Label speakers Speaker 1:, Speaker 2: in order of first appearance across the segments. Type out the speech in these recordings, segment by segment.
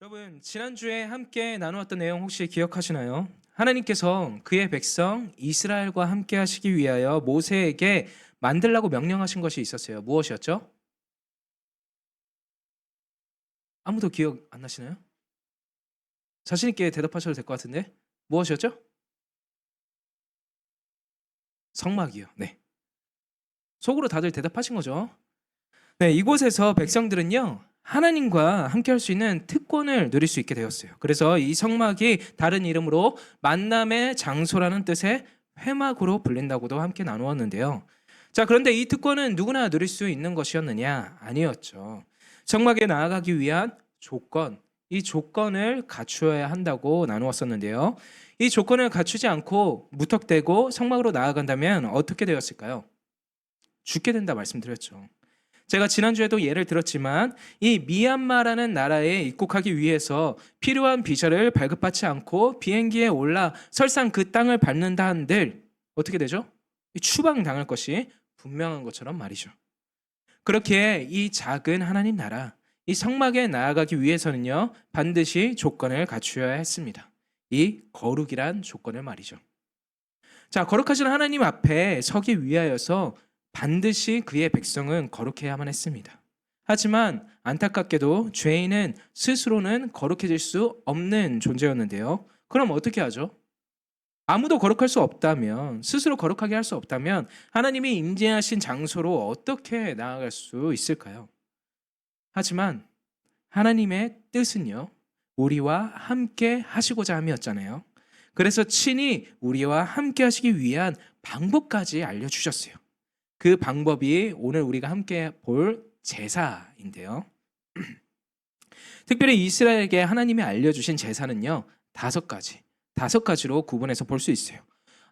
Speaker 1: 여러분, 지난주에 함께 나누었던 내용 혹시 기억하시나요? 하나님께서 그의 백성 이스라엘과 함께 하시기 위하여 모세에게 만들라고 명령하신 것이 있었어요. 무엇이었죠? 아무도 기억 안 나시나요? 자신 있게 대답하셔도 될 것 같은데. 무엇이었죠? 성막이요. 네. 속으로 다들 대답하신 거죠. 네, 이곳에서 백성들은요, 하나님과 함께 할 수 있는 특권을 누릴 수 있게 되었어요. 그래서 이 성막이 다른 이름으로 만남의 장소라는 뜻의 회막으로 불린다고도 함께 나누었는데요. 자, 그런데 이 특권은 누구나 누릴 수 있는 것이었느냐? 아니었죠. 성막에 나아가기 위한 조건, 이 조건을 갖추어야 한다고 나누었었는데요. 이 조건을 갖추지 않고 무턱대고 성막으로 나아간다면 어떻게 되었을까요? 죽게 된다 말씀드렸죠. 제가 지난주에도 예를 들었지만 이 미얀마라는 나라에 입국하기 위해서 필요한 비자를 발급받지 않고 비행기에 올라 설상 그 땅을 밟는다 한들 어떻게 되죠? 추방당할 것이 분명한 것처럼 말이죠. 그렇게 이 작은 하나님 나라, 이 성막에 나아가기 위해서는요, 반드시 조건을 갖추어야 했습니다. 이 거룩이란 조건을 말이죠. 자, 거룩하신 하나님 앞에 서기 위하여서 반드시 그의 백성은 거룩해야만 했습니다. 하지만 안타깝게도 죄인은 스스로는 거룩해질 수 없는 존재였는데요. 그럼 어떻게 하죠? 아무도 거룩할 수 없다면, 스스로 거룩하게 할 수 없다면 하나님이 임재하신 장소로 어떻게 나아갈 수 있을까요? 하지만 하나님의 뜻은요, 우리와 함께 하시고자 함이었잖아요. 그래서 친히 우리와 함께 하시기 위한 방법까지 알려주셨어요. 그 방법이 오늘 우리가 함께 볼 제사인데요. 특별히 이스라엘에게 하나님이 알려주신 제사는요, 다섯 가지로 구분해서 볼 수 있어요.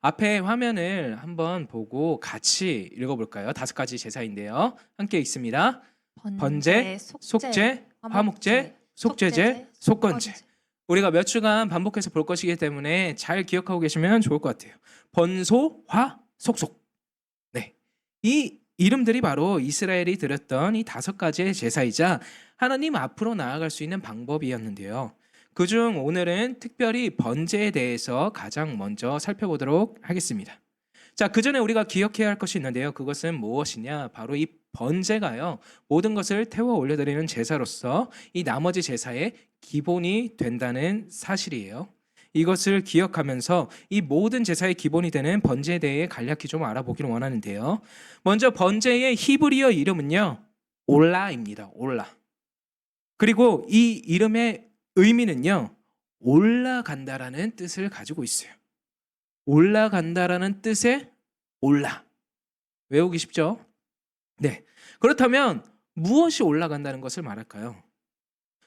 Speaker 1: 앞에 화면을 한번 보고 같이 읽어볼까요? 다섯 가지 제사인데요. 함께 읽습니다. 번제, 속죄, 화목제, 속죄제, 속건제. 우리가 몇 주간 반복해서 볼 것이기 때문에 잘 기억하고 계시면 좋을 것 같아요. 번소, 화, 속속. 네, 이 이름들이 바로 이스라엘이 드렸던 이 다섯 가지의 제사이자 하나님 앞으로 나아갈 수 있는 방법이었는데요. 그중 오늘은 특별히 번제에 대해서 가장 먼저 살펴보도록 하겠습니다. 자, 그 전에 우리가 기억해야 할 것이 있는데요. 그것은 무엇이냐? 바로 이 번제가요, 모든 것을 태워 올려드리는 제사로서 이 나머지 제사의 기본이 된다는 사실이에요. 이것을 기억하면서 이 모든 제사의 기본이 되는 번제에 대해 간략히 좀 알아보기를 원하는데요. 먼저 번제의 히브리어 이름은요, 올라입니다. 올라. 그리고 이 이름의 의미는요, 올라간다라는 뜻을 가지고 있어요. 올라간다라는 뜻의 올라. 외우기 쉽죠? 네. 그렇다면 무엇이 올라간다는 것을 말할까요?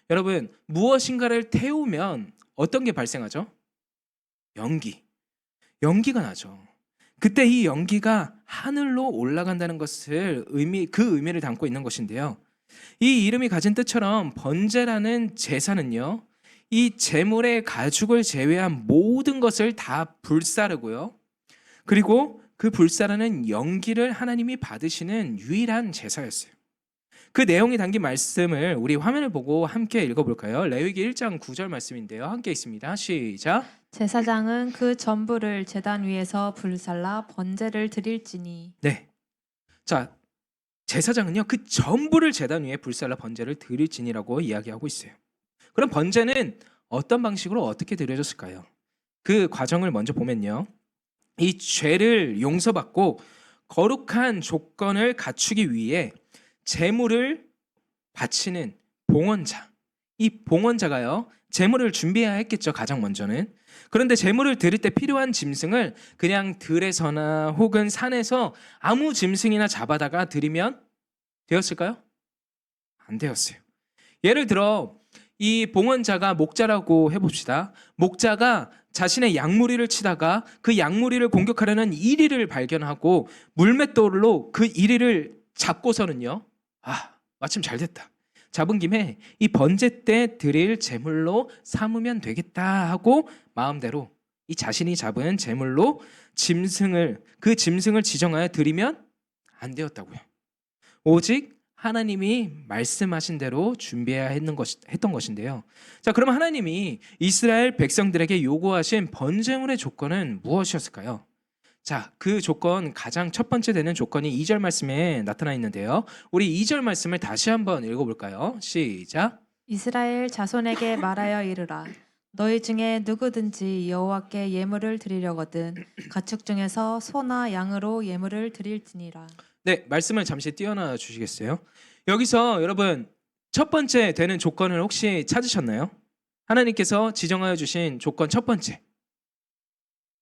Speaker 1: 여러분, 무엇인가를 태우면 어떤 게 발생하죠? 연기가 나죠. 그때 이 연기가 하늘로 올라간다는 것을 그 의미를 담고 있는 것인데요. 이 이름이 가진 뜻처럼 번제라는 제사는요, 이 제물의 가죽을 제외한 모든 것을 다 불사르고요. 그리고 그 불사르는 연기를 하나님이 받으시는 유일한 제사였어요. 그 내용이 담긴 말씀을 우리 화면을 보고 함께 읽어볼까요? 레위기 1장 9절 말씀인데요. 함께 있습니다. 시작.
Speaker 2: 제사장은 그 전부를 제단 위에서 불살라 번제를 드릴지니.
Speaker 1: 네. 자, 제사장은요, 그 전부를 제단 위에 불살라 번제를 드릴지니라고 이야기하고 있어요. 그럼 번제는 어떤 방식으로 어떻게 드려졌을까요? 그 과정을 먼저 보면요, 이 죄를 용서받고 거룩한 조건을 갖추기 위해 제물을 바치는 봉헌자, 이 봉헌자가요, 제물을 준비해야 했겠죠. 가장 먼저는. 그런데 제물을 드릴 때 필요한 짐승을 그냥 들에서나 혹은 산에서 아무 짐승이나 잡아다가 드리면 되었을까요? 안 되었어요. 예를 들어 이 봉헌자가 목자라고 해봅시다. 목자가 자신의 양무리를 치다가 그 양무리를 공격하려는 이리를 발견하고 물맷돌로 그 이리를 잡고서는요, 마침 잘 됐다, 잡은 김에 이 번제 때 드릴 제물로 삼으면 되겠다 하고 마음대로 이 자신이 잡은 제물로 그 짐승을 지정하여 드리면 안 되었다고요. 오직 하나님이 말씀하신 대로 준비해야 했던 것인데요. 자, 그럼 하나님이 이스라엘 백성들에게 요구하신 번제물의 조건은 무엇이었을까요? 자, 그 조건 가장 첫 번째 되는 조건이 2절 말씀에 나타나 있는데요. 우리 2절 말씀을 다시 한번 읽어볼까요? 시작.
Speaker 2: 이스라엘 자손에게 말하여 이르라. 너희 중에 누구든지 여호와께 예물을 드리려거든 가축 중에서 소나 양으로 예물을 드릴지니라.
Speaker 1: 네, 말씀을 잠시 띄워놔 주시겠어요? 여기서 여러분 첫 번째 되는 조건을 혹시 찾으셨나요? 하나님께서 지정하여 주신 조건 첫 번째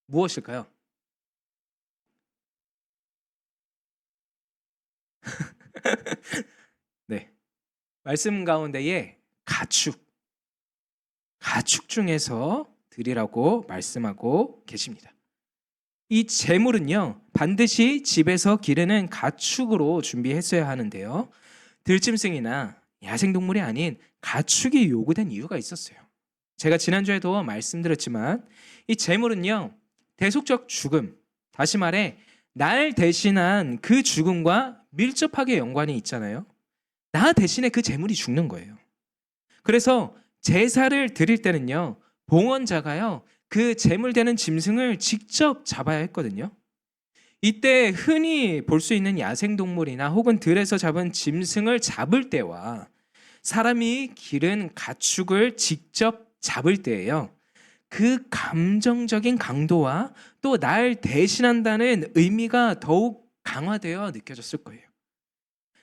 Speaker 1: 무엇일까요? 네, 말씀 가운데에 가축 중에서 드리라고 말씀하고 계십니다. 이 제물은요 반드시 집에서 기르는 가축으로 준비했어야 하는데요, 들짐승이나 야생동물이 아닌 가축이 요구된 이유가 있었어요. 제가 지난주에도 말씀드렸지만 이 제물은요 대속적 죽음, 다시 말해 날 대신한 그 죽음과 밀접하게 연관이 있잖아요. 나 대신에 그 제물이 죽는 거예요. 그래서 제사를 드릴 때는요 봉헌자가요 그 제물되는 짐승을 직접 잡아야 했거든요. 이때 흔히 볼 수 있는 야생동물이나 혹은 들에서 잡은 짐승을 잡을 때와 사람이 기른 가축을 직접 잡을 때예요, 그 감정적인 강도와 또 날 대신한다는 의미가 더욱 강화되어 느껴졌을 거예요.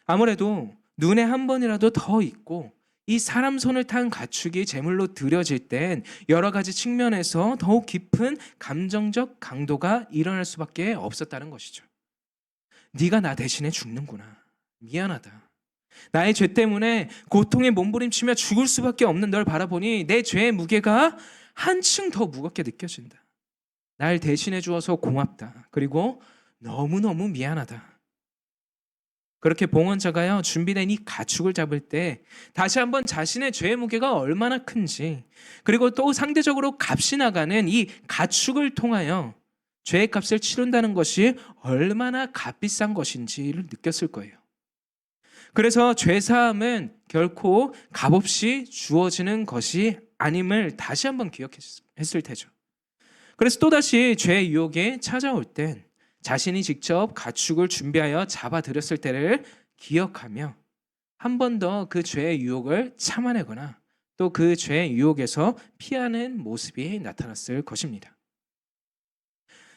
Speaker 1: 아무래도 눈에 한 번이라도 더 있고 이 사람 손을 탄 가축이 제물로 드려질 땐 여러 가지 측면에서 더욱 깊은 감정적 강도가 일어날 수밖에 없었다는 것이죠. 네가 나 대신에 죽는구나. 미안하다. 나의 죄 때문에 고통에 몸부림치며 죽을 수밖에 없는 널 바라보니 내 죄의 무게가 한층 더 무겁게 느껴진다. 날 대신해 주어서 고맙다. 그리고 너무너무 미안하다. 그렇게 봉헌자가요 준비된 이 가축을 잡을 때 다시 한번 자신의 죄의 무게가 얼마나 큰지, 그리고 또 상대적으로 값이 나가는 이 가축을 통하여 죄의 값을 치른다는 것이 얼마나 값비싼 것인지를 느꼈을 거예요. 그래서 죄사함은 결코 값없이 주어지는 것이 아님을 다시 한번 기억했을 테죠. 그래서 또다시 죄의 유혹에 찾아올 땐 자신이 직접 가축을 준비하여 잡아들였을 때를 기억하며 한 번 더 그 죄의 유혹을 참아내거나 또 그 죄의 유혹에서 피하는 모습이 나타났을 것입니다.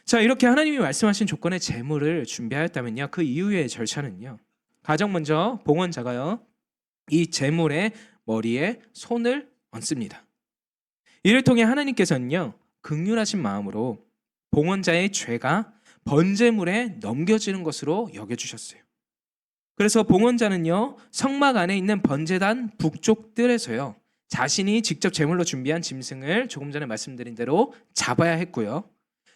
Speaker 1: 자, 이렇게 하나님이 말씀하신 조건의 제물을 준비하였다면요, 그 이후의 절차는요, 가장 먼저 봉헌자가요 이 제물의 머리에 손을 얹습니다. 이를 통해 하나님께서는요 긍휼하신 마음으로 봉헌자의 죄가 번제물에 넘겨지는 것으로 여겨주셨어요. 그래서 봉헌자는요 성막 안에 있는 번제단 북쪽 뜰에서요 자신이 직접 제물로 준비한 짐승을 조금 전에 말씀드린 대로 잡아야 했고요,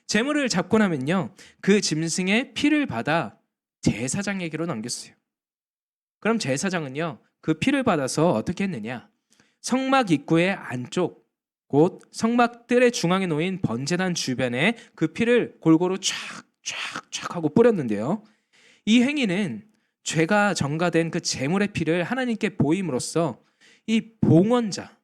Speaker 1: 제물을 잡고 나면요 그 짐승의 피를 받아 제사장에게로 넘겼어요. 그럼 제사장은요 그 피를 받아서 어떻게 했느냐, 성막 입구의 안쪽 곧 성막 뜰의 중앙에 놓인 번제단 주변에 그 피를 골고루 쫙 하고 뿌렸는데요, 이 행위는 죄가 전가된 그 제물의 피를 하나님께 보임으로써 이 봉헌자,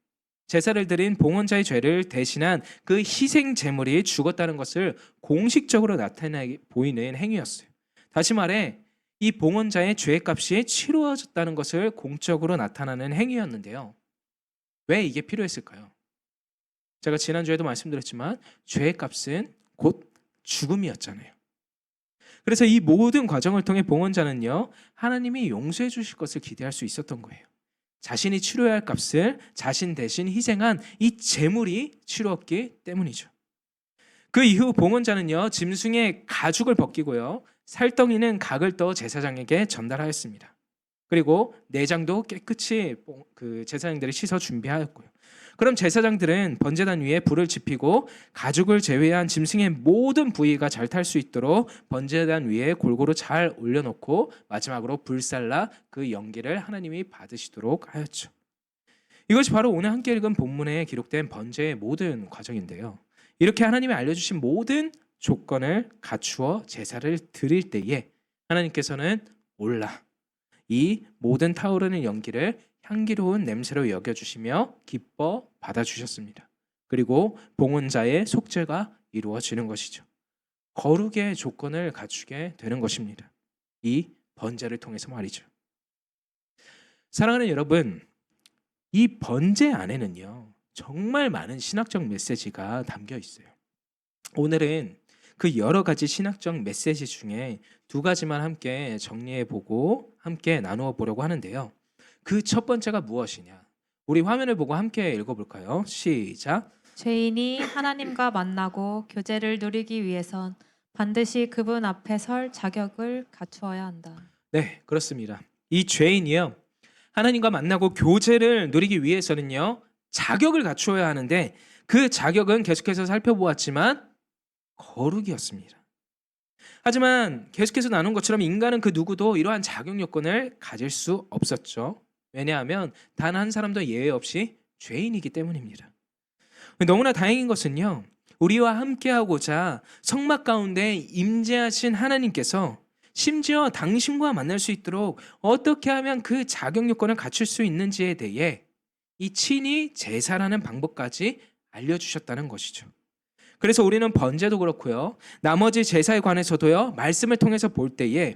Speaker 1: 제사를 드린 봉헌자의 죄를 대신한 그 희생 제물이 죽었다는 것을 공식적으로 나타내 보이는 행위였어요. 다시 말해 이 봉헌자의 죄값이 치루어졌다는 것을 공적으로 나타나는 행위였는데요, 왜 이게 필요했을까요? 제가 지난주에도 말씀드렸지만 죄값은 곧 죽음이었잖아요. 그래서 이 모든 과정을 통해 봉헌자는요 하나님이 용서해 주실 것을 기대할 수 있었던 거예요. 자신이 치러야 할 값을 자신 대신 희생한 이 제물이 치루었기 때문이죠. 그 이후 봉헌자는요 짐승의 가죽을 벗기고요 살덩이는 각을 떠 제사장에게 전달하였습니다. 그리고 내장도 깨끗이 그 제사장들이 씻어 준비하였고요. 그럼 제사장들은 번제단 위에 불을 지피고 가죽을 제외한 짐승의 모든 부위가 잘 탈 수 있도록 번제단 위에 골고루 잘 올려놓고 마지막으로 불살라 그 연기를 하나님이 받으시도록 하였죠. 이것이 바로 오늘 함께 읽은 본문에 기록된 번제의 모든 과정인데요, 이렇게 하나님이 알려주신 모든 조건을 갖추어 제사를 드릴 때에 하나님께서는 올라 이 모든 타오르는 연기를 향기로운 냄새로 여겨주시며 기뻐 받아주셨습니다. 그리고 봉헌자의 속죄가 이루어지는 것이죠. 거룩의 조건을 갖추게 되는 것입니다. 이 번제를 통해서 말이죠. 사랑하는 여러분, 이 번제 안에는요, 정말 많은 신학적 메시지가 담겨 있어요. 오늘은 그 여러 가지 신학적 메시지 중에 두 가지만 함께 정리해 보고 함께 나누어 보려고 하는데요. 그 첫 번째가 무엇이냐? 우리 화면을 보고 함께 읽어볼까요? 시작.
Speaker 2: 죄인이 하나님과 만나고 교제를 누리기 위해선 반드시 그분 앞에 설 자격을 갖추어야 한다.
Speaker 1: 네, 그렇습니다. 이 죄인이요, 하나님과 만나고 교제를 누리기 위해서는요, 자격을 갖추어야 하는데 그 자격은 계속해서 살펴보았지만 거룩이었습니다. 하지만 계속해서 나눈 것처럼 인간은 그 누구도 이러한 자격 요건을 가질 수 없었죠. 왜냐하면 단 한 사람도 예외 없이 죄인이기 때문입니다. 너무나 다행인 것은요, 우리와 함께하고자 성막 가운데 임재하신 하나님께서 심지어 당신과 만날 수 있도록 어떻게 하면 그 자격 요건을 갖출 수 있는지에 대해 이 친히 제사라는 방법까지 알려주셨다는 것이죠. 그래서 우리는 번제도 그렇고요, 나머지 제사에 관해서도요, 말씀을 통해서 볼 때에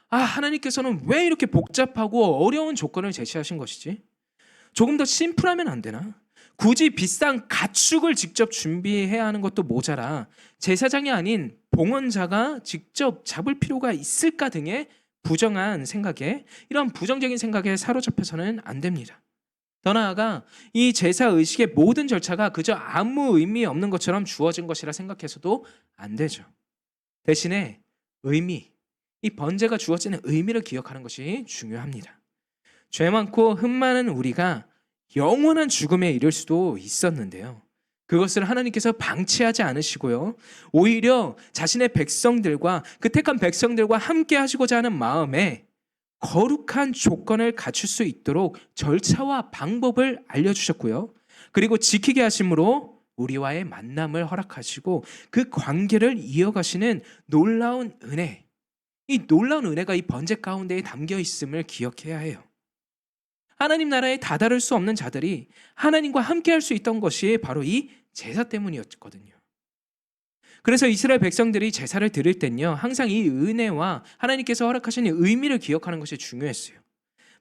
Speaker 1: 하나님께서는 왜 이렇게 복잡하고 어려운 조건을 제시하신 것이지? 조금 더 심플하면 안 되나? 굳이 비싼 가축을 직접 준비해야 하는 것도 모자라 제사장이 아닌 봉헌자가 직접 잡을 필요가 있을까 등의 부정한 생각에, 이런 부정적인 생각에 사로잡혀서는 안 됩니다. 더 나아가 이 제사 의식의 모든 절차가 그저 아무 의미 없는 것처럼 주어진 것이라 생각해서도 안 되죠. 대신에 의미, 이 번제가 주어지는 의미를 기억하는 것이 중요합니다. 죄 많고 흠 많은 우리가 영원한 죽음에 이를 수도 있었는데요, 그것을 하나님께서 방치하지 않으시고요, 오히려 자신의 백성들과 그 택한 백성들과 함께 하시고자 하는 마음에 거룩한 조건을 갖출 수 있도록 절차와 방법을 알려주셨고요, 그리고 지키게 하심으로 우리와의 만남을 허락하시고 그 관계를 이어가시는 놀라운 은혜, 이 놀라운 은혜가 이 번제 가운데에 담겨 있음을 기억해야 해요. 하나님 나라에 다다를 수 없는 자들이 하나님과 함께 할 수 있던 것이 바로 이 제사 때문이었거든요. 그래서 이스라엘 백성들이 제사를 드릴 땐요, 항상 이 은혜와 하나님께서 허락하신 이 의미를 기억하는 것이 중요했어요.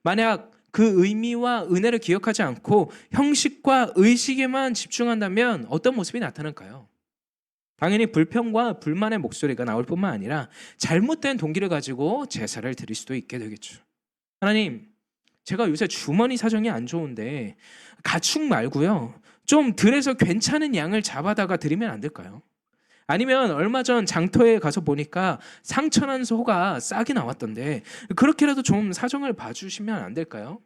Speaker 1: 만약 그 의미와 은혜를 기억하지 않고 형식과 의식에만 집중한다면 어떤 모습이 나타날까요? 당연히 불평과 불만의 목소리가 나올 뿐만 아니라 잘못된 동기를 가지고 제사를 드릴 수도 있게 되겠죠. 하나님, 제가 요새 주머니 사정이 안 좋은데 가축 말고요, 좀 들에서 괜찮은 양을 잡아다가 드리면 안 될까요? 아니면 얼마 전 장터에 가서 보니까 상천한 소가 싸게 나왔던데 그렇게라도 좀 사정을 봐주시면 안 될까요?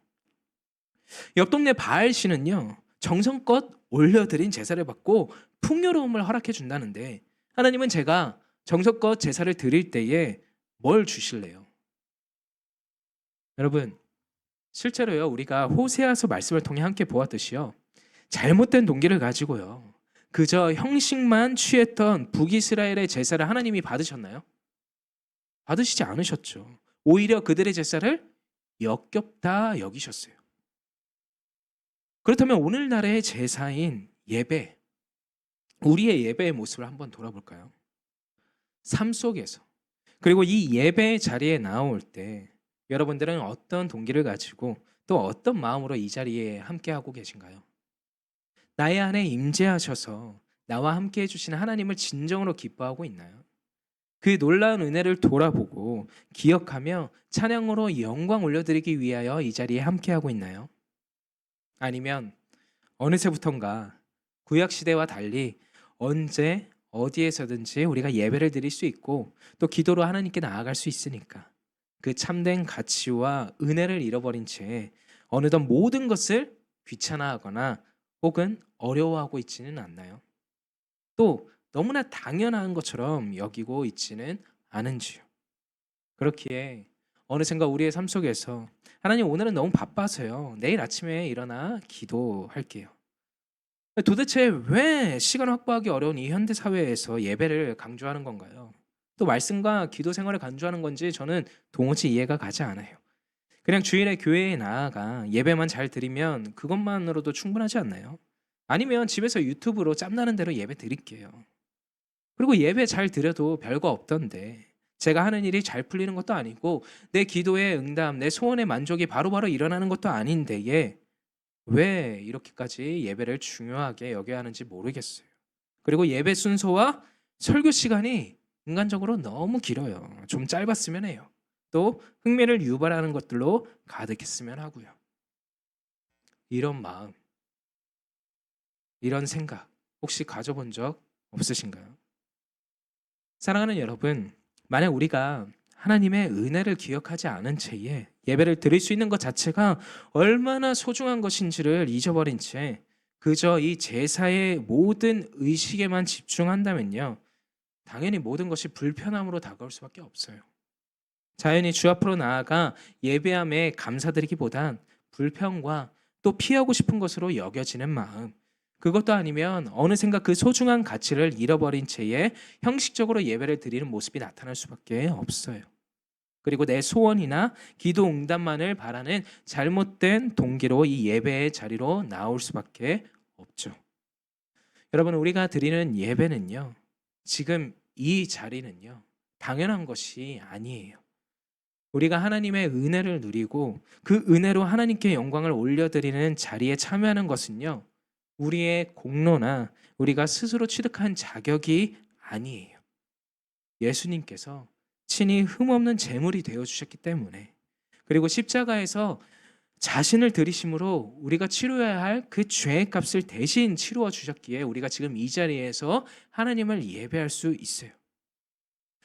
Speaker 1: 옆 동네 바알 씨는요, 정성껏 올려드린 제사를 받고 풍요로움을 허락해 준다는데 하나님은 제가 정성껏 제사를 드릴 때에 뭘 주실래요? 여러분, 실제로요, 우리가 호세아서 말씀을 통해 함께 보았듯이요, 잘못된 동기를 가지고요, 그저 형식만 취했던 북이스라엘의 제사를 하나님이 받으셨나요? 받으시지 않으셨죠. 오히려 그들의 제사를 역겹다 여기셨어요. 그렇다면 오늘날의 제사인 예배, 우리의 예배의 모습을 한번 돌아볼까요? 삶 속에서, 그리고 이 예배의 자리에 나올 때 여러분들은 어떤 동기를 가지고 또 어떤 마음으로 이 자리에 함께하고 계신가요? 나의 안에 임재하셔서 나와 함께 해주시는 하나님을 진정으로 기뻐하고 있나요? 그 놀라운 은혜를 돌아보고 기억하며 찬양으로 영광 올려드리기 위하여 이 자리에 함께하고 있나요? 아니면 어느새부턴가 구약시대와 달리 언제 어디에서든지 우리가 예배를 드릴 수 있고 또 기도로 하나님께 나아갈 수 있으니까 그 참된 가치와 은혜를 잃어버린 채 어느덧 모든 것을 귀찮아하거나 혹은 어려워하고 있지는 않나요? 또 너무나 당연한 것처럼 여기고 있지는 않은지요? 그렇기에 어느샌가 우리의 삶 속에서 하나님, 오늘은 너무 바빠서요, 내일 아침에 일어나 기도할게요. 도대체 왜 시간 확보하기 어려운 이 현대 사회에서 예배를 강조하는 건가요? 또 말씀과 기도 생활을 강조하는 건지 저는 도무지 이해가 가지 않아요. 그냥 주일에 교회에 나아가 예배만 잘 드리면 그것만으로도 충분하지 않나요? 아니면 집에서 유튜브로 짬나는 대로 예배 드릴게요. 그리고 예배 잘 드려도 별거 없던데 제가 하는 일이 잘 풀리는 것도 아니고 내 기도의 응답, 내 소원의 만족이 바로바로 일어나는 것도 아닌데 왜 이렇게까지 예배를 중요하게 여겨야 하는지 모르겠어요. 그리고 예배 순서와 설교 시간이 인간적으로 너무 길어요. 좀 짧았으면 해요. 또 흥미를 유발하는 것들로 가득했으면 하고요. 이런 마음, 이런 생각 혹시 가져본 적 없으신가요? 사랑하는 여러분, 만약 우리가 하나님의 은혜를 기억하지 않은 채에 예배를 드릴 수 있는 것 자체가 얼마나 소중한 것인지를 잊어버린 채 그저 이 제사의 모든 의식에만 집중한다면요. 당연히 모든 것이 불편함으로 다가올 수밖에 없어요. 자연히 주 앞으로 나아가 예배함에 감사드리기보단 불평과 또 피하고 싶은 것으로 여겨지는 마음. 그것도 아니면 어느샌가 그 소중한 가치를 잃어버린 채에 형식적으로 예배를 드리는 모습이 나타날 수밖에 없어요. 그리고 내 소원이나 기도 응답만을 바라는 잘못된 동기로 이 예배의 자리로 나올 수밖에 없죠. 여러분, 우리가 드리는 예배는요, 지금 이 자리는요, 당연한 것이 아니에요. 우리가 하나님의 은혜를 누리고 그 은혜로 하나님께 영광을 올려드리는 자리에 참여하는 것은요, 우리의 공로나 우리가 스스로 취득한 자격이 아니에요. 예수님께서 친히 흠없는 제물이 되어 주셨기 때문에, 그리고 십자가에서 자신을 들이심으로 우리가 치료해야 할 그 죄의 값을 대신 치루어 주셨기에 우리가 지금 이 자리에서 하나님을 예배할 수 있어요.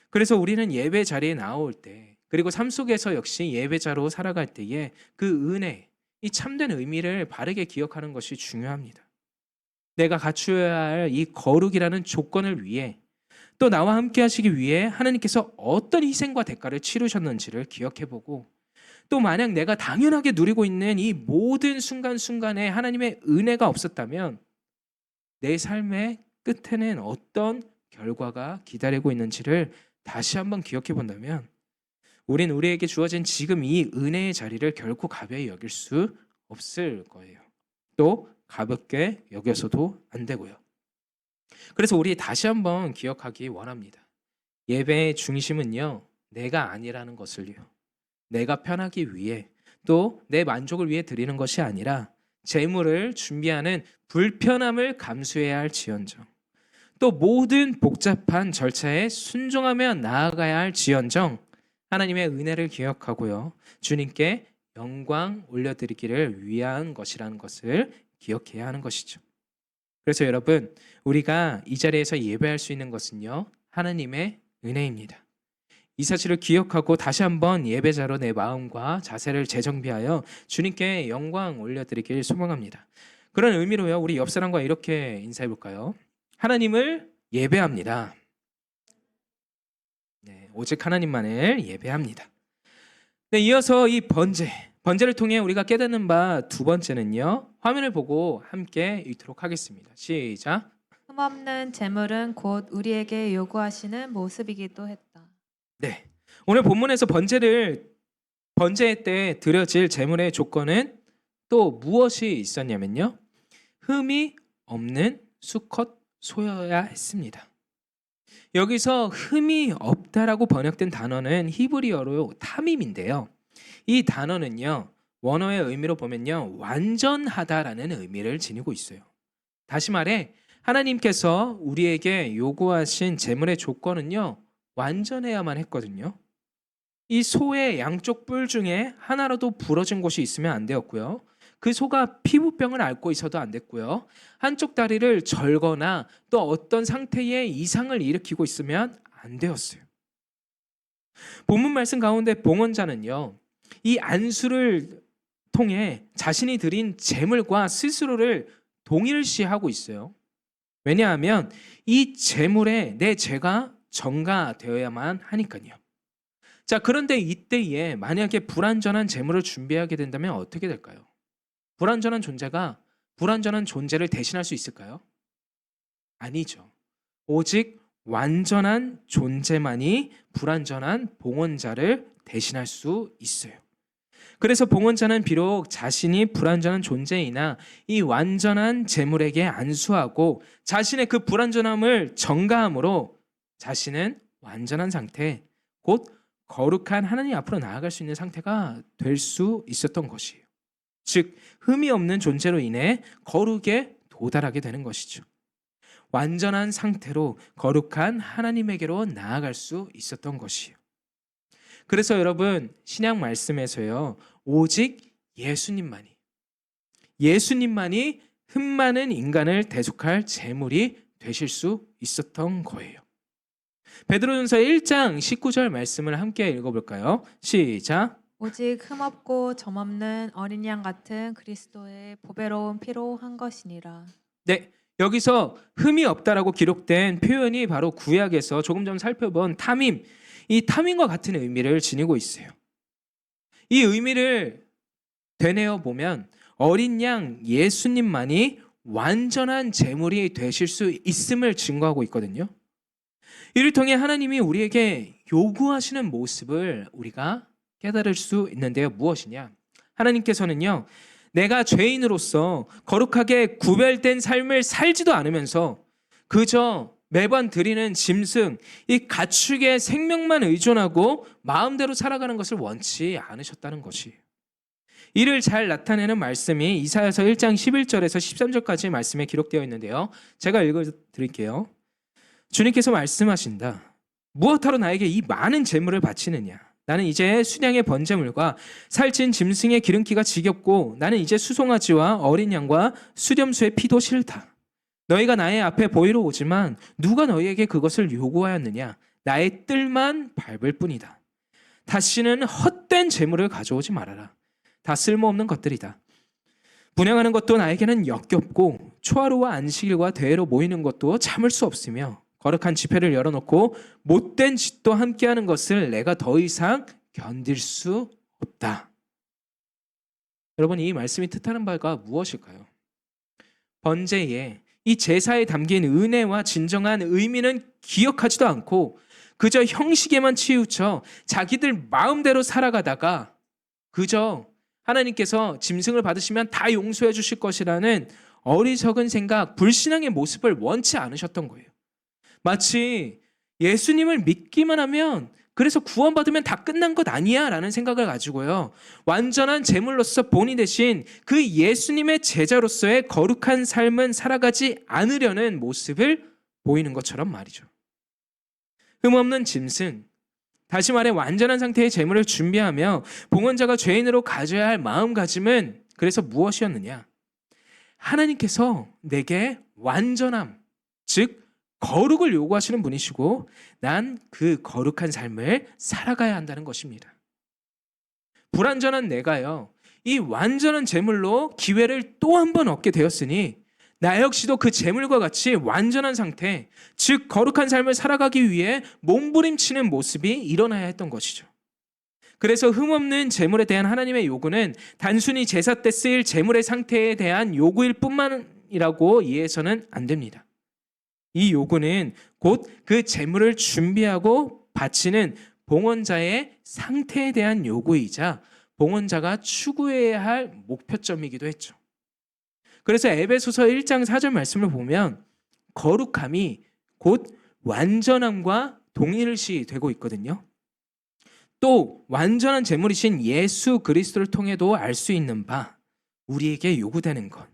Speaker 1: 그래서 우리는 예배 자리에 나올 때, 그리고 삶 속에서 역시 예배자로 살아갈 때에 그 은혜, 이 참된 의미를 바르게 기억하는 것이 중요합니다. 내가 갖추어야 할 이 거룩이라는 조건을 위해, 또 나와 함께 하시기 위해 하나님께서 어떤 희생과 대가를 치르셨는지를 기억해보고, 또 만약 내가 당연하게 누리고 있는 이 모든 순간순간에 하나님의 은혜가 없었다면 내 삶의 끝에는 어떤 결과가 기다리고 있는지를 다시 한번 기억해 본다면 우린 우리에게 주어진 지금 이 은혜의 자리를 결코 가벼이 여길 수 없을 거예요. 또 가볍게 여겨서도 안 되고요. 그래서 우리 다시 한번 기억하기 원합니다. 예배의 중심은요, 내가 아니라는 것을요. 내가 편하기 위해, 또 내 만족을 위해 드리는 것이 아니라 재물을 준비하는 불편함을 감수해야 할 지연정, 또 모든 복잡한 절차에 순종하며 나아가야 할 지연정, 하나님의 은혜를 기억하고요, 주님께 영광 올려드리기를 위한 것이라는 것을 기억해야 하는 것이죠. 그래서 여러분, 우리가 이 자리에서 예배할 수 있는 것은요, 하나님의 은혜입니다. 이 사실을 기억하고 다시 한번 예배자로 내 마음과 자세를 재정비하여 주님께 영광 올려드리길 소망합니다. 그런 의미로요, 우리 옆 사람과 이렇게 인사해 볼까요? 하나님을 예배합니다. 네, 오직 하나님만을 예배합니다. 네, 이어서 이 번제를 통해 우리가 깨닫는 바 두 번째는요, 화면을 보고 함께 읽도록 하겠습니다. 시작.
Speaker 2: 흠없는 제물은 곧 우리에게 요구하시는 모습이기도 했다.
Speaker 1: 네, 오늘 본문에서 번제 때 드려질 제물의 조건은 또 무엇이 있었냐면요, 흠이 없는 수컷 소여야 했습니다. 여기서 흠이 없다라고 번역된 단어는 히브리어로 타밈인데요. 이 단어는요, 원어의 의미로 보면요, 완전하다라는 의미를 지니고 있어요. 다시 말해 하나님께서 우리에게 요구하신 제물의 조건은요, 완전해야만 했거든요. 이 소의 양쪽 뿔 중에 하나라도 부러진 곳이 있으면 안 되었고요. 그 소가 피부병을 앓고 있어도 안 됐고요. 한쪽 다리를 절거나 또 어떤 상태의 이상을 일으키고 있으면 안 되었어요. 본문 말씀 가운데 봉헌자는요, 이 안수를 통해 자신이 드린 제물과 스스로를 동일시하고 있어요. 왜냐하면 이 제물에 내 죄가 전가되어야만 하니까요. 자, 그런데 이때에 만약에 불완전한 제물을 준비하게 된다면 어떻게 될까요? 불완전한 존재가 불완전한 존재를 대신할 수 있을까요? 아니죠. 오직 완전한 존재만이 불완전한 봉헌자를 대신할 수 있어요. 그래서 봉헌자는 비록 자신이 불완전한 존재이나 이 완전한 재물에게 안수하고 자신의 그 불완전함을 전가함으로 자신은 완전한 상태, 곧 거룩한 하나님 앞으로 나아갈 수 있는 상태가 될 수 있었던 것이에요. 즉 흠이 없는 존재로 인해 거룩에 도달하게 되는 것이죠. 완전한 상태로 거룩한 하나님에게로 나아갈 수 있었던 것이에요. 그래서 여러분 신약 말씀에서요, 오직 예수님만이 흠 많은 인간을 대속할 제물이 되실 수 있었던 거예요. 베드로전서 1장 19절 말씀을 함께 읽어볼까요? 시작.
Speaker 2: 오직 흠없고 점없는 어린 양 같은 그리스도의 보배로운 피로 한 것이니라.
Speaker 1: 네, 여기서 흠이 없다라고 기록된 표현이 바로 구약에서 조금 전 살펴본 탐임, 이 탐임과 같은 의미를 지니고 있어요. 이 의미를 되뇌어 보면 어린 양 예수님만이 완전한 제물이 되실 수 있음을 증거하고 있거든요. 이를 통해 하나님이 우리에게 요구하시는 모습을 우리가 깨달을 수 있는데요. 무엇이냐? 하나님께서는요, 내가 죄인으로서 거룩하게 구별된 삶을 살지도 않으면서 그저 매번 드리는 짐승, 이 가축의 생명만 의존하고 마음대로 살아가는 것을 원치 않으셨다는 것이에요. 이를 잘 나타내는 말씀이 이사야서 1장 11절에서 13절까지 말씀에 기록되어 있는데요. 제가 읽어드릴게요. 주님께서 말씀하신다. 무엇하러 나에게 이 많은 재물을 바치느냐? 나는 이제 순양의 번제물과 살찐 짐승의 기름기가 지겹고 나는 이제 수송아지와 어린 양과 수렴수의 피도 싫다. 너희가 나의 앞에 보이러 오지만 누가 너희에게 그것을 요구하였느냐? 나의 뜰만 밟을 뿐이다. 다시는 헛된 재물을 가져오지 말아라. 다 쓸모없는 것들이다. 분향하는 것도 나에게는 역겹고 초하루와 안식일과 대회로 모이는 것도 참을 수 없으며 거룩한 집회를 열어놓고 못된 짓도 함께하는 것을 내가 더 이상 견딜 수 없다. 여러분, 이 말씀이 뜻하는 바가 무엇일까요? 번제에 이 제사에 담긴 은혜와 진정한 의미는 기억하지도 않고 그저 형식에만 치우쳐 자기들 마음대로 살아가다가 그저 하나님께서 짐승을 받으시면 다 용서해 주실 것이라는 어리석은 생각, 불신앙의 모습을 원치 않으셨던 거예요. 마치 예수님을 믿기만 하면 그래서 구원받으면 다 끝난 것 아니야 라는 생각을 가지고요, 완전한 제물로서 본이 되신 그 예수님의 제자로서의 거룩한 삶은 살아가지 않으려는 모습을 보이는 것처럼 말이죠. 흠없는 짐승, 다시 말해 완전한 상태의 제물을 준비하며 봉헌자가 죄인으로 가져야 할 마음가짐은 그래서 무엇이었느냐? 하나님께서 내게 완전함, 즉 거룩을 요구하시는 분이시고 난 그 거룩한 삶을 살아가야 한다는 것입니다. 불완전한 내가요, 이 완전한 제물로 기회를 또 한 번 얻게 되었으니 나 역시도 그 제물과 같이 완전한 상태, 즉 거룩한 삶을 살아가기 위해 몸부림치는 모습이 일어나야 했던 것이죠. 그래서 흠없는 제물에 대한 하나님의 요구는 단순히 제사 때 쓰일 제물의 상태에 대한 요구일 뿐만이라고 이해해서는 안 됩니다. 이 요구는 곧 그 제물을 준비하고 바치는 봉헌자의 상태에 대한 요구이자 봉헌자가 추구해야 할 목표점이기도 했죠. 그래서 에베소서 1장 4절 말씀을 보면 거룩함이 곧 완전함과 동일시 되고 있거든요. 또 완전한 제물이신 예수 그리스도를 통해도 알 수 있는 바, 우리에게 요구되는 것,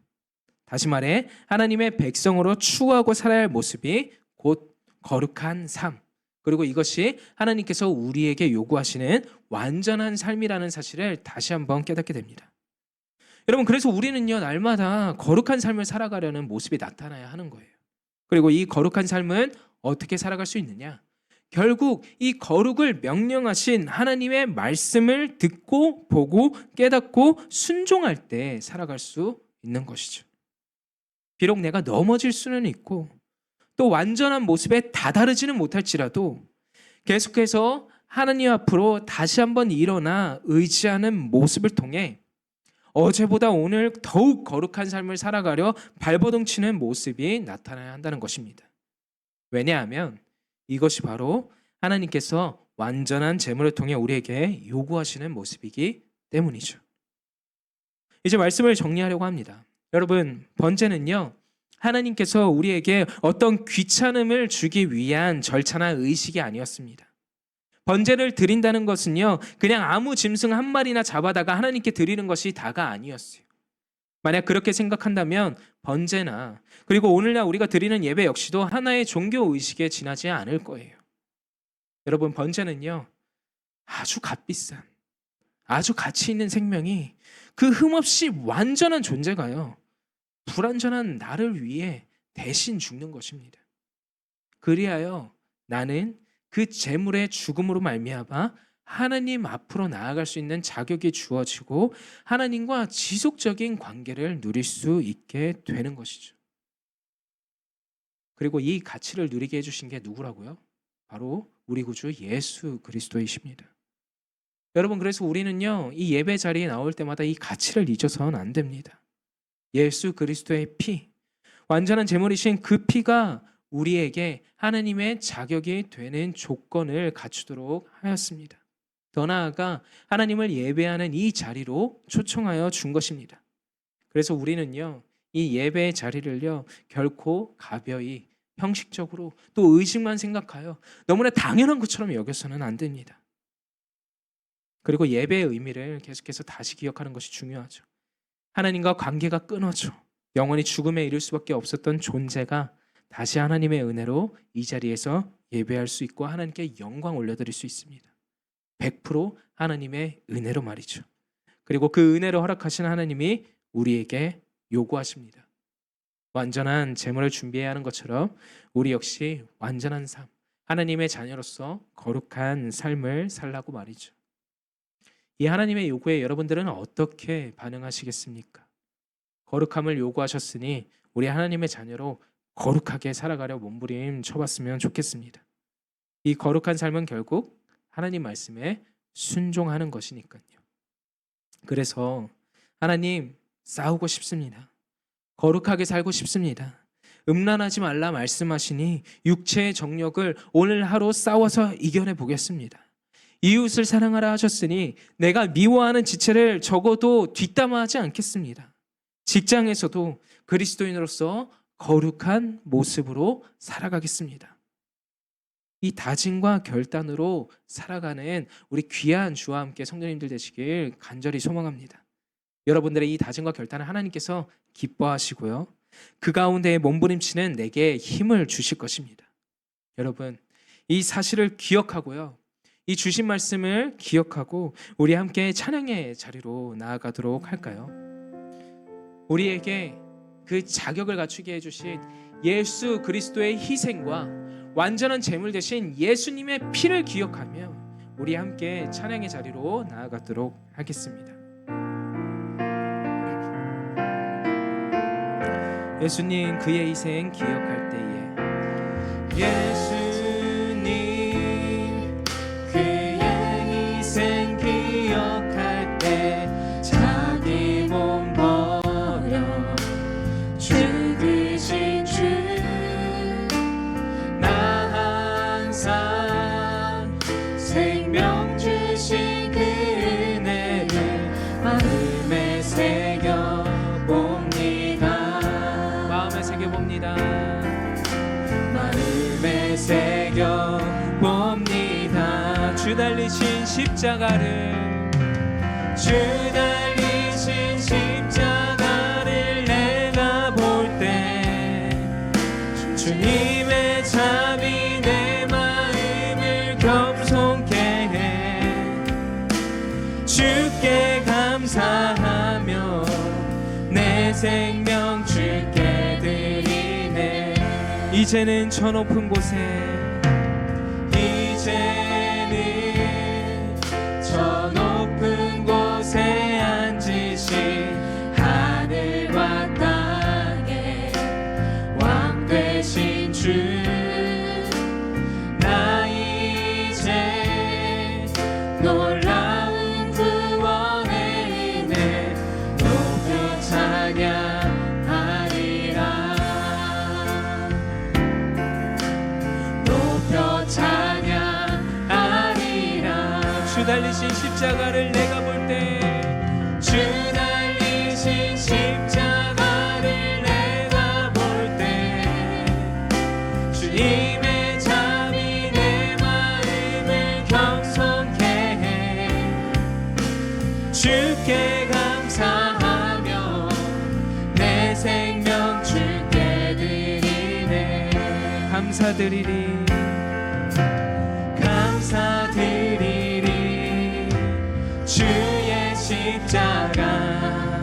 Speaker 1: 다시 말해 하나님의 백성으로 추구하고 살아야 할 모습이 곧 거룩한 삶, 그리고 이것이 하나님께서 우리에게 요구하시는 완전한 삶이라는 사실을 다시 한번 깨닫게 됩니다. 여러분, 그래서 우리는요, 날마다 거룩한 삶을 살아가려는 모습이 나타나야 하는 거예요. 그리고 이 거룩한 삶은 어떻게 살아갈 수 있느냐? 결국 이 거룩을 명령하신 하나님의 말씀을 듣고 보고 깨닫고 순종할 때 살아갈 수 있는 것이죠. 비록 내가 넘어질 수는 있고 또 완전한 모습에 다다르지는 못할지라도 계속해서 하나님 앞으로 다시 한번 일어나 의지하는 모습을 통해 어제보다 오늘 더욱 거룩한 삶을 살아가려 발버둥치는 모습이 나타나야 한다는 것입니다. 왜냐하면 이것이 바로 하나님께서 완전한 제물을 통해 우리에게 요구하시는 모습이기 때문이죠. 이제 말씀을 정리하려고 합니다. 여러분, 번제는요, 하나님께서 우리에게 어떤 귀찮음을 주기 위한 절차나 의식이 아니었습니다. 번제를 드린다는 것은요, 그냥 아무 짐승 한 마리나 잡아다가 하나님께 드리는 것이 다가 아니었어요. 만약 그렇게 생각한다면 번제나 그리고 오늘날 우리가 드리는 예배 역시도 하나의 종교 의식에 지나지 않을 거예요. 여러분, 번제는요, 아주 값비싼, 아주 가치 있는 생명이 그 흠없이 완전한 존재가요, 불완전한 나를 위해 대신 죽는 것입니다. 그리하여 나는 그 제물의 죽음으로 말미암아 하나님 앞으로 나아갈 수 있는 자격이 주어지고 하나님과 지속적인 관계를 누릴 수 있게 되는 것이죠. 그리고 이 가치를 누리게 해주신 게 누구라고요? 바로 우리 구주 예수 그리스도이십니다. 여러분, 그래서 우리는요, 이 예배 자리에 나올 때마다 이 가치를 잊어서는 안 됩니다. 예수 그리스도의 피, 완전한 제물이신 그 피가 우리에게 하나님의 자격이 되는 조건을 갖추도록 하였습니다. 더 나아가 하나님을 예배하는 이 자리로 초청하여 준 것입니다. 그래서 우리는요, 이 예배의 자리를요, 결코 가벼이 형식적으로 또 의식만 생각하여 너무나 당연한 것처럼 여겨서는 안 됩니다. 그리고 예배의 의미를 계속해서 다시 기억하는 것이 중요하죠. 하나님과 관계가 끊어져 영원히 죽음에 이를 수밖에 없었던 존재가 다시 하나님의 은혜로 이 자리에서 예배할 수 있고 하나님께 영광 올려드릴 수 있습니다. 100% 하나님의 은혜로 말이죠. 그리고 그 은혜로 허락하신 하나님이 우리에게 요구하십니다. 완전한 제물을 준비해야 하는 것처럼 우리 역시 완전한 삶, 하나님의 자녀로서 거룩한 삶을 살라고 말이죠. 이 하나님의 요구에 여러분들은 어떻게 반응하시겠습니까? 거룩함을 요구하셨으니 우리 하나님의 자녀로 거룩하게 살아가려 몸부림 쳐봤으면 좋겠습니다. 이 거룩한 삶은 결국 하나님 말씀에 순종하는 것이니까요. 그래서 하나님, 싸우고 싶습니다. 거룩하게 살고 싶습니다. 음란하지 말라 말씀하시니 육체의 정욕을 오늘 하루 싸워서 이겨내 보겠습니다. 이웃을 사랑하라 하셨으니 내가 미워하는 지체를 적어도 뒷담화하지 않겠습니다. 직장에서도 그리스도인으로서 거룩한 모습으로 살아가겠습니다. 이 다짐과 결단으로 살아가는 우리 귀한 주와 함께 성도님들 되시길 간절히 소망합니다. 여러분들의 이 다짐과 결단을 하나님께서 기뻐하시고요, 그 가운데에 몸부림치는 내게 힘을 주실 것입니다. 여러분, 이 사실을 기억하고요, 이 주신 말씀을 기억하고 우리 함께 찬양의 자리로 나아가도록 할까요? 우리에게 그 자격을 갖추게 해주신 예수 그리스도의 희생과 완전한 제물 되신 예수님의 피를 기억하며 우리 함께 찬양의 자리로 나아가도록 하겠습니다. 예수님, 그의 희생 기억할 때에 예수님, 그의 희생 기억할 때 자기 몸 버려 죽으신 주, 나 항상 생명 주신 그 은혜를 마음에 새겨 마음에 새겨 봅니다. 주 달리신 십자가를, 주 달리신 십자가를 내가 볼 때 주님의 잠이 내 마음을 겸손케 해. 주께 감사하며 내 생명 주께 드리네. 이제는 저 높은 곳에, 이제는 저 높은 곳에 앉으신 하늘과 땅의 왕 되신 주, 나 이제 놀라운 구원의 은혜 높여 찬양하리라. 높여 찬양하리라. 주 달리신 십자가를 내가 볼 때 주 달리신 십자가를 내가 볼 때 주님의 잠이 내 마음을 겸손케 해. 주께 감사하며 내 생명 주께 드리네. 감사드리리 감사드리리. 주의 십자가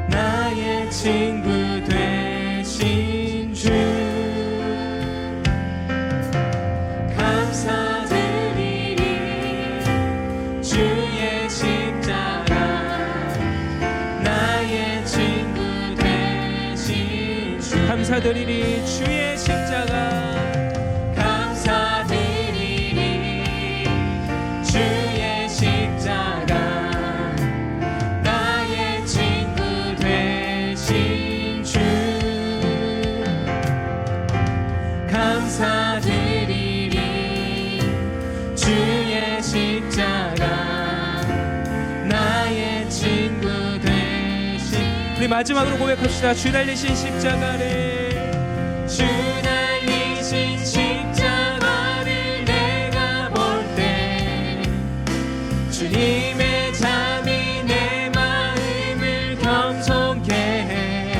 Speaker 1: 나의 친구 되신 주. 감사드리리. 주의 십자가 나의 친구 되신 주. 감사드리리. 주의 십자가 주의 십자가 나의 친구 되신 주. 감사드리리. 주의 십자가 나의 친구 되신. 우리 마지막으로 고백합시다. 주 달리신 십자가를. 주 달리신 십자가를 내가 볼 때 주님의 잠이 내 마음을 겸손케 해.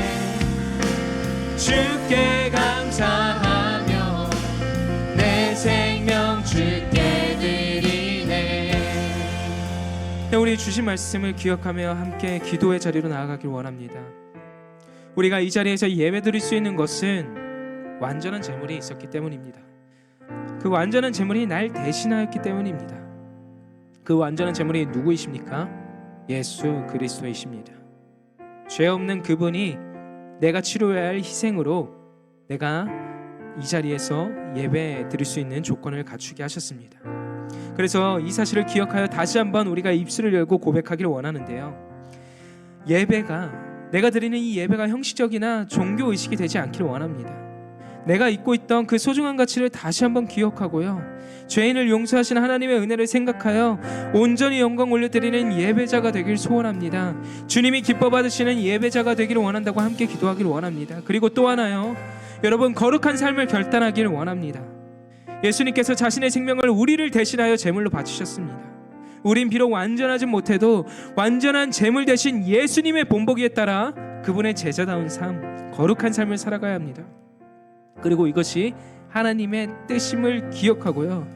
Speaker 1: 주께 감사하며 내 생명 주께 드리네. 우리 주신 말씀을 기억하며 함께 기도의 자리로 나아가길 원합니다. 우리가 이 자리에서 예배드릴 수 있는 것은 완전한 제물이 있었기 때문입니다. 그 완전한 제물이 날 대신하였기 때문입니다. 그 완전한 제물이 누구이십니까? 예수 그리스도이십니다. 죄 없는 그분이 내가 치료해야 할 희생으로 내가 이 자리에서 예배 드릴 수 있는 조건을 갖추게 하셨습니다. 그래서 이 사실을 기억하여 다시 한번 우리가 입술을 열고 고백하기를 원하는데요. 예배가, 내가 드리는 이 예배가 형식적이나 종교의식이 되지 않기를 원합니다. 내가 잊고 있던 그 소중한 가치를 다시 한번 기억하고요, 죄인을 용서하신 하나님의 은혜를 생각하여 온전히 영광 올려드리는 예배자가 되길 소원합니다. 주님이 기뻐 받으시는 예배자가 되기를 원한다고 함께 기도하기를 원합니다. 그리고 또 하나요, 여러분, 거룩한 삶을 결단하기를 원합니다. 예수님께서 자신의 생명을 우리를 대신하여 제물로 바치셨습니다. 우린 비록 완전하지 못해도 완전한 제물 대신 예수님의 본보기에 따라 그분의 제자다운 삶, 거룩한 삶을 살아가야 합니다. 그리고 이것이 하나님의 뜻임을 기억하고요,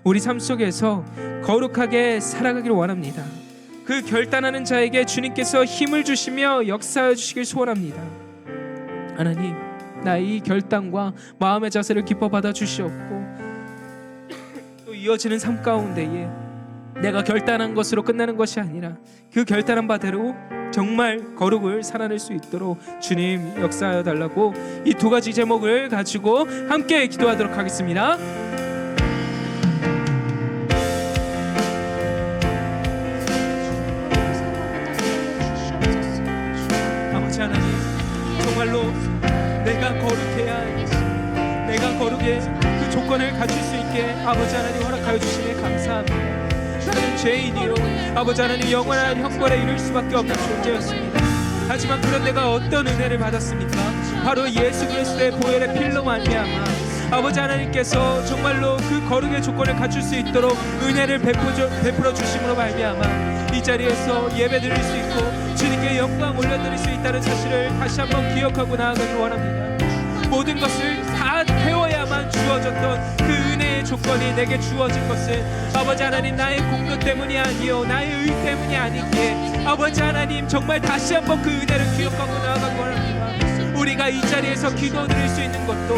Speaker 1: 우리 삶 속에서 거룩하게 살아가기를 원합니다. 그 결단하는 자에게 주님께서 힘을 주시며 역사하여 주시길 소원합니다. 하나님, 나의 이 결단과 마음의 자세를 기뻐 받아 주시옵고, 또 이어지는 삶 가운데에 내가 결단한 것으로 끝나는 것이 아니라 그 결단한 바대로 정말 거룩을 살아낼 수 있도록 주님 역사하여 달라고 이 두 가지 제목을 가지고 함께 기도하도록 하겠습니다. 아버지 하나님, 정말로 내가 거룩해야, 내가 거룩의 그 조건을 갖출 수 있게 아버지 하나님 허락하여 주시니 감사합니다. 나는 죄인이요, 아버지 하나님, 영원한 형벌에 이를 수밖에 없는 존재였습니다. 하지만 그런 내가 어떤 은혜를 받았습니까? 바로 예수 그리스도의 보혈의 피로 말미암아 아버지 하나님께서 정말로 그 거룩의 조건을 갖출 수 있도록 은혜를 베풀어 주심으로 말미암아 이 자리에서 예배드릴 수 있고 주님께 영광 올려드릴 수 있다는 사실을 다시 한번 기억하고 나아가길 원합니다. 모든 것을 다 태워야만 주어졌던 그 은혜의 조건이 내게 주어진 것은 아버지 하나님, 나의 공로 때문이 아니요, 나의 의 때문이 아니기에 아버지 하나님, 정말 다시 한번 그 은혜를 기억하고 나아가기 원합니다. 우리가 이 자리에서 기도드릴 수 있는 것도,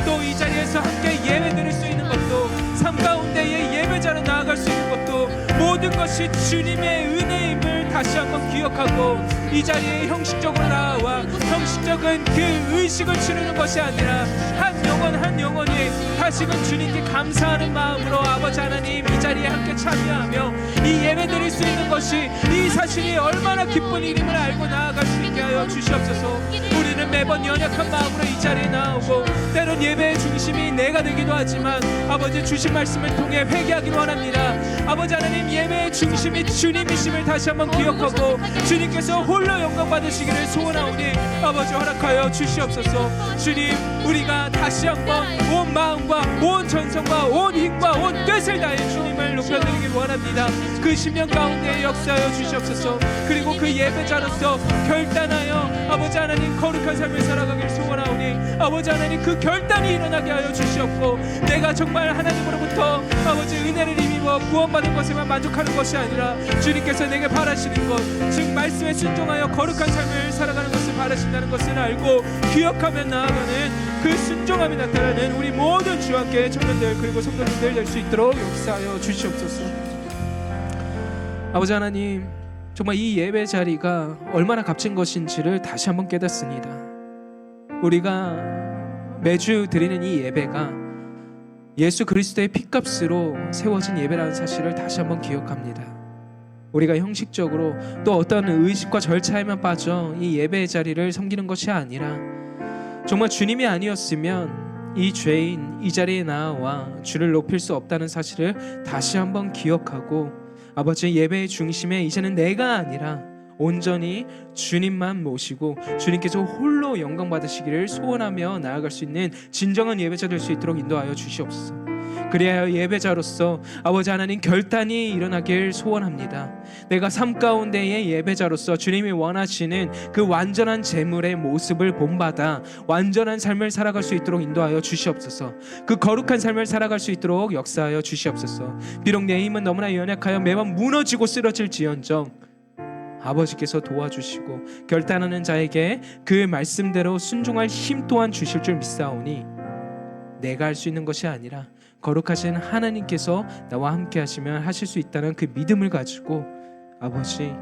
Speaker 1: 또 이 자리에서 함께 예배드릴 수 있는 것도, 삶 가운데의 예배자로 나아갈 수 있는 것도, 모든 것이 주님의 은혜임을 다시 한번 기억하고 이 자리에 형식적으로 나와 형식적인 그 의식을 치르는 것이 아니라 한 영혼 한 영혼이 다시금 주님께 감사하는 마음으로 아버지 하나님, 이 자리에 함께 참여하며 이 예배드릴 수 있는 것이, 이 사실이 얼마나 기쁜 일임을 알고 나아갈 수 있게 하여 주시옵소서. 우리는 매번 연약한 마음으로 이 자리에 나오고 때로 오늘은 예배의 중심이 내가 되기도 하지만 아버지 주신 말씀을 통해 회개하기를 원합니다. 아버지 하나님, 예배의 중심이 주님이심을 다시 한번 기억하고 주님께서 홀로 영광 받으시기를 소원하오니 아버지 허락하여 주시옵소서. 주님, 우리가 다시 한번 온 마음과 온 전성과 온 힘과 온 뜻을 다해 주님을 높여드리길 원합니다. 그 10년 가운데 역사하여 주시옵소서. 그리고 그 예배자로서 결단하여 아버지 하나님 거룩한 삶을 살아가길 소원하오니 아버지 하나님, 그 결단이 일어나게 하여 주시옵고 내가 정말 하나님으로부터 아버지 은혜를 힘입어 구원받은 것에만 만족하는 것이 아니라 주님께서 내게 바라시는 것, 즉 말씀에 순종하여 거룩한 삶을 살아가는 것을 바라신다는 것을 알고 기억하며 나아가는 그 순종함이 나타나는 우리 모든 주와 함께 청년들 그리고 성도님들 될 수 있도록 역사하여 주시옵소서. 아버지 하나님, 정말 이 예배 자리가 얼마나 값진 것인지를 다시 한번 깨닫습니다. 우리가 매주 드리는 이 예배가 예수 그리스도의 핏값으로 세워진 예배라는 사실을 다시 한번 기억합니다. 우리가 형식적으로 또 어떤 의식과 절차에만 빠져 이 예배의 자리를 섬기는 것이 아니라 정말 주님이 아니었으면 이 죄인 이 자리에 나와 주를 높일 수 없다는 사실을 다시 한번 기억하고 아버지, 예배의 중심에 이제는 내가 아니라 온전히 주님만 모시고 주님께서 홀로 영광 받으시기를 소원하며 나아갈 수 있는 진정한 예배자 될 수 있도록 인도하여 주시옵소서. 그리하여 예배자로서 아버지 하나님 결단이 일어나길 소원합니다. 내가 삶 가운데의 예배자로서 주님이 원하시는 그 완전한 제물의 모습을 본받아 완전한 삶을 살아갈 수 있도록 인도하여 주시옵소서. 그 거룩한 삶을 살아갈 수 있도록 역사하여 주시옵소서. 비록 내 힘은 너무나 연약하여 매번 무너지고 쓰러질지언정 아버지께서 도와주시고 결단하는 자에게 그 말씀대로 순종할 힘 또한 주실 줄 믿사오니 내가 할 수 있는 것이 아니라 거룩하신 하나님께서 나와 함께 하시면 하실 수 있다는 그 믿음을 가지고 아버지,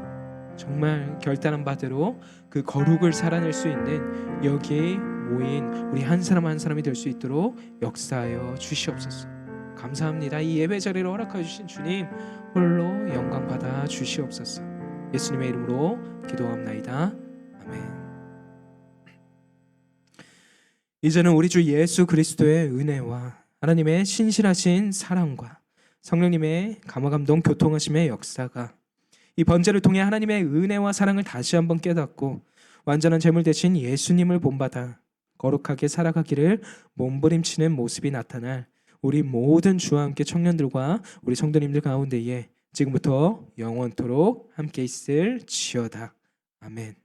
Speaker 1: 정말 결단한 바대로 그 거룩을 살아낼 수 있는 여기에 모인 우리 한 사람 한 사람이 될 수 있도록 역사하여 주시옵소서. 감사합니다. 이 예배 자리를 허락하여 주신 주님 홀로 영광 받아 주시옵소서. 예수님의 이름으로 기도합나이다. 아멘. 이제는 우리 주 예수 그리스도의 은혜와 하나님의 신실하신 사랑과 성령님의 감화감동 교통하심의 역사가 이 번제를 통해 하나님의 은혜와 사랑을 다시 한번 깨닫고 완전한 제물 되신 예수님을 본받아 거룩하게 살아가기를 몸부림치는 모습이 나타날 우리 모든 주와 함께 청년들과 우리 성도님들 가운데에 지금부터 영원토록 함께 있을지어다. 아멘.